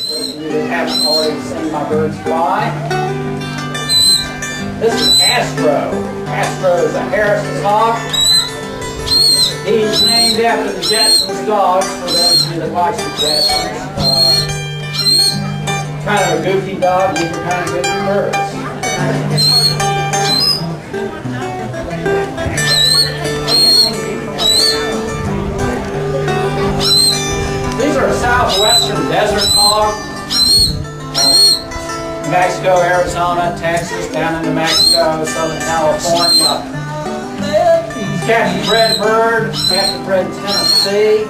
Those of you that haven't already seen my birds fly. This is Astro. Astro is a Harrison's hawk. He's named after the Jetsons dogs, for those of you that watch the Jetsons. Kind of a goofy dog, these are kind of goofy birds. These are a southwestern desert hawk. Mexico, Arizona, Texas, down into Mexico, Southern California. Captive bred bird, captive bred in Tennessee.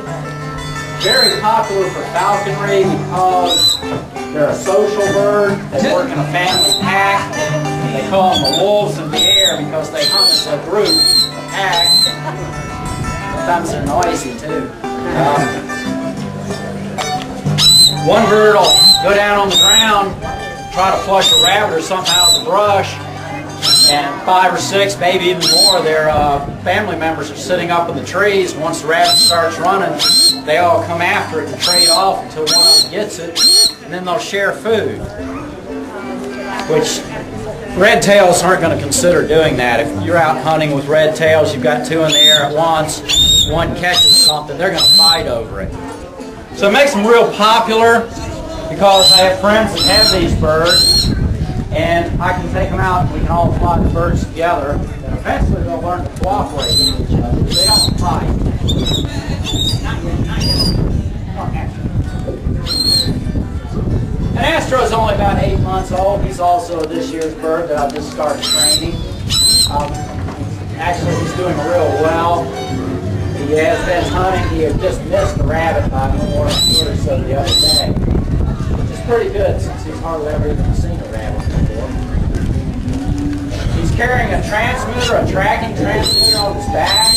Very popular for falconry because they're a social bird. They work in a family pack. They call them the wolves of the air because they hunt as a group, a pack. Sometimes they're noisy too. One bird will go down on the ground, try to flush a rabbit or something out of the brush, and 5 or 6, maybe even more, their family members are sitting up in the trees. Once the rabbit starts running, they all come after it and trade off until one of them gets it, and then they'll share food. Which red tails aren't going to consider doing that. If you're out hunting with red tails, you've got 2 in the air at once, one catches something, they're going to fight over it. So it makes them real popular because I have friends that have these birds, and I can take them out and we can all fly the birds together, and eventually they'll learn to cooperate with each other. They don't fight. And Astro is only about 8 months old. He's also this year's bird that I just started training. Actually, he's doing real well. He has been hunting. He had just missed a rabbit by more than a or so the other day. Which is pretty good since he's hardly ever even seen a rabbit before. He's carrying a transmitter, a tracking transmitter on his back.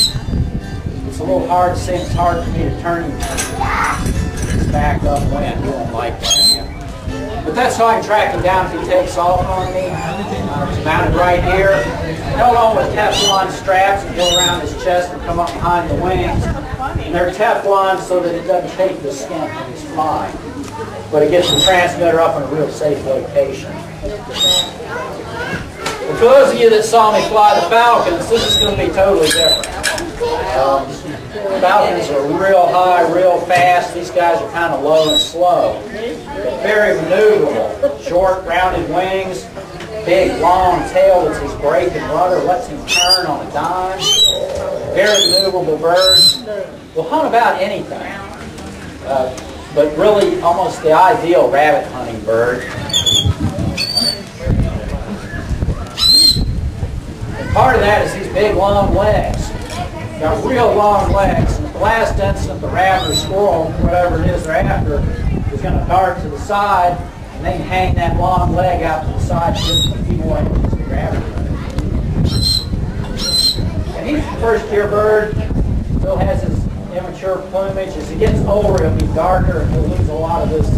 It's a little hard to see. It's hard for me to turn his back upwind. He won't like that. But that's how I can track him down if he takes off on me. It's mounted right here. Held on with Teflon straps and go around his chest and come up behind the wings. And they're Teflon so that it doesn't take the skin when he's flying. But it gets the transmitter up in a real safe location. But for those of you that saw me fly the Falcons, this is going to be totally different. Falcons are real high, real fast. These guys are kind of low and slow. But very maneuverable. Short, rounded wings. Big, long tail that's his brake and rudder, lets him turn on a dime. Very maneuverable birds. Will hunt about anything. But really almost the ideal rabbit hunting bird. And part of that is these big, long legs. Got real long legs. And at the last instant, the rabbit or squirrel, whatever it is they're after, is going to dart to the side. And they can hang that long leg out to the side just a few more inches to grab it. And he's a first-year bird. Still has his immature plumage. As he gets older, he'll be darker and he'll lose a lot of this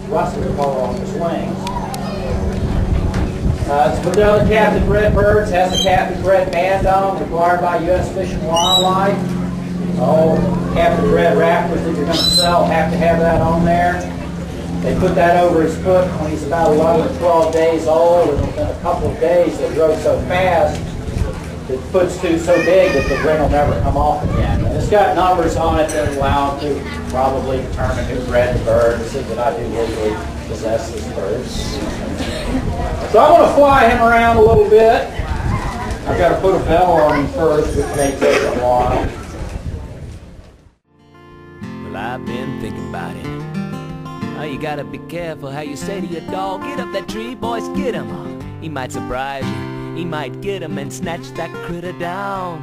russet color on his wings. It's for the other captive bred birds. Has a captive bred band on, required by U.S. Fish and Wildlife. All captive bred raptors that you're going to sell have to have that on there. They put that over his foot when he's about 11 or 12 days old, and within a couple of days they grow so fast, the foot's too so big that the ring will never come off again. And it's got numbers on it that allow him to probably determine who bred the bird, to see that I do legally possess this bird. So I'm going to fly him around a little bit. I've got to put a bell on him first, which may take a while. Well, I've been thinking about it. Oh, you gotta be careful how you say to your dog, get up that tree, boys, get him. He might surprise you, he might get him and snatch that critter down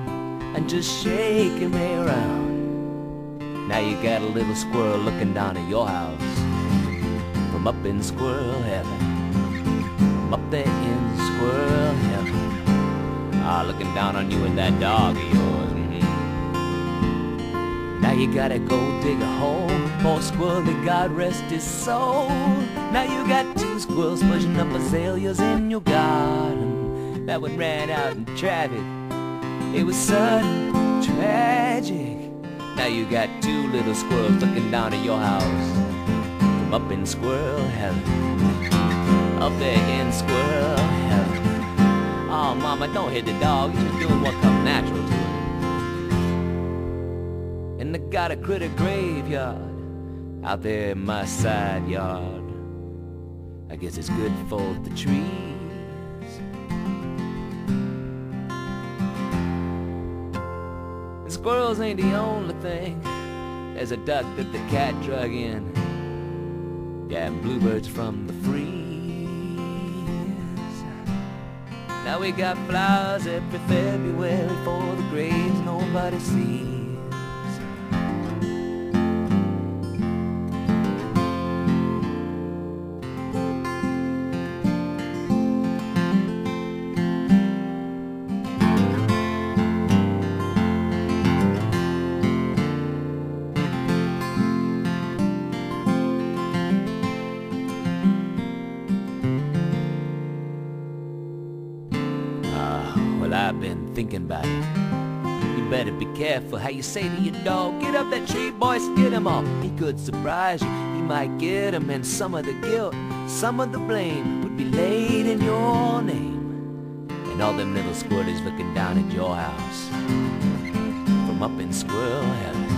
and just shake him around. Now you got a little squirrel looking down at your house from up in squirrel heaven, from up there in squirrel heaven. Ah, looking down on you and that dog of yours. Now you gotta go dig a hole, poor squirrel that God rest his soul. Now you got 2 squirrels pushing up azaleas in your garden. That one ran out in traffic, it was sudden, tragic. Now you got 2 little squirrels looking down at your house from from up in squirrel heaven. Up there in squirrel heaven. Oh, mama, don't hit the dog. He's just doing what comes natural to him. And I got a critter graveyard out there in my side yard. I guess it's good for the trees. And squirrels ain't the only thing. There's a duck that the cat drug in. Yeah, and bluebirds from the freeze. Now we got flowers every February for the graves nobody sees. I've been thinking about it. You better be careful how you say to your dog, get up that tree, boy, skid him off. He could surprise you, he might get him, and some of the guilt, some of the blame would be laid in your name. And all them little squirters looking down at your house from up in squirrel heaven.